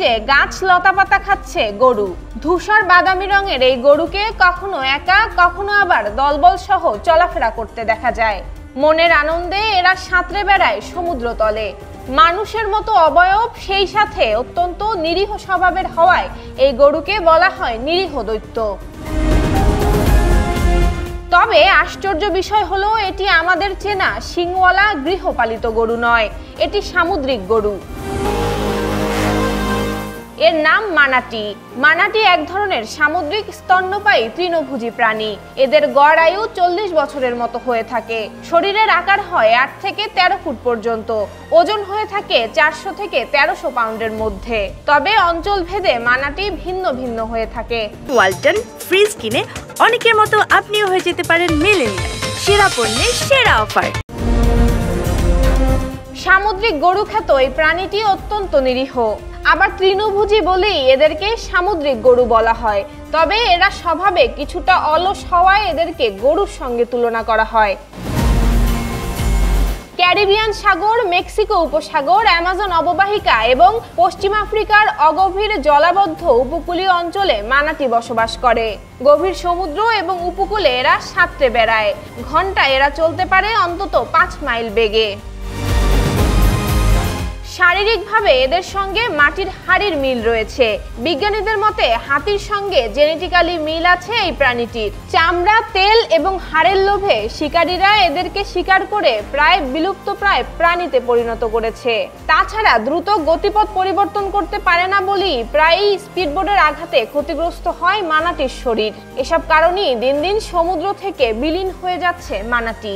নিচে গাছ লতাপাতা খাচ্ছে গরু। ধূসর বাদামি রঙের এই গরুকে কখনো একা কখনো আবার দলবল সহ চলাফেরা করতে দেখা যায়। মনের আনন্দে এরা সাঁতরে বেড়ায় সমুদ্র তলে। মানুষের মতো অবয়ব, সেই সাথে অত্যন্ত নিরীহ স্বভাবের হওয়ায় এই গরুকে বলা হয় নিরীহ দৈত্য। তবে আশ্চর্য বিষয় হলো এটি আমাদের চেনা শিংওয়ালা গৃহপালিত গরু নয়, এটি সামুদ্রিক গরু। এর নাম মানাটি। মানাটি এক ধরনের সামুদ্রিক স্তন্যপায়ী তৃণভোজী প্রাণী। এদের গড় আয়ু 40 বছরের মতো হয়ে থাকে। শরীরের আকার হয় 8 থেকে 13 ফুট পর্যন্ত। ওজন হয়ে থাকে 400 থেকে 1300 পাউন্ডের মধ্যে। তবে অঞ্চল ভেদে মানাটি ভিন্ন ভিন্ন হয়ে থাকে। ওয়ালটন ফ্রিজ কিনে অনেকের মতো আপনিও হয়ে যেতে পারেন মিলেনিয়াল। সেরা পণ্যের সেরা অফার। সামুদ্রিক গরু খ্যাত এই প্রাণীটি অত্যন্ত নিরীহ। আবার তৃণভোজী বলেই এদেরকে সামুদ্রিক গরু বলা হয়। তবে এরা স্বভাবে কিছুটা অলস হওয়ায় এদেরকে গরুর সঙ্গে তুলনা করা হয়। ক্যারিবিয়ান সাগর, মেক্সিকো উপসাগর, অ্যামাজন অববাহিকা এবং পশ্চিম আফ্রিকার অগভীর জলাবদ্ধ উপকূলীয় অঞ্চলে মানাটি বসবাস করে। গভীর সমুদ্র এবং উপকূলে এরা সাঁতরে বেড়ায়। ঘন্টায় এরা চলতে পারে অন্তত 5 মাইল বেগে। শারীরিকভাবে এদের সঙ্গে মাটির হাড়ির মিল রয়েছে। বিজ্ঞানীদের মতে হাতির সঙ্গে জেনেটিক্যালি মিল আছে এই প্রাণীটির। চামড়া, তেল এবং হাড়ের লোভে শিকারীরা এদেরকে শিকার করে প্রায় বিলুপ্তপ্রায় প্রাণীতে পরিণত করেছে। তাছাড়া দ্রুত গতিপথ পরিবর্তন করতে পারে না বলেই প্রায়ই স্পিডবোটের আঘাতে ক্ষতিগ্রস্ত হয় মানাটির শরীর। এসব কারণেই দিন দিন সমুদ্র থেকে বিলীন হয়ে যাচ্ছে মানাটি।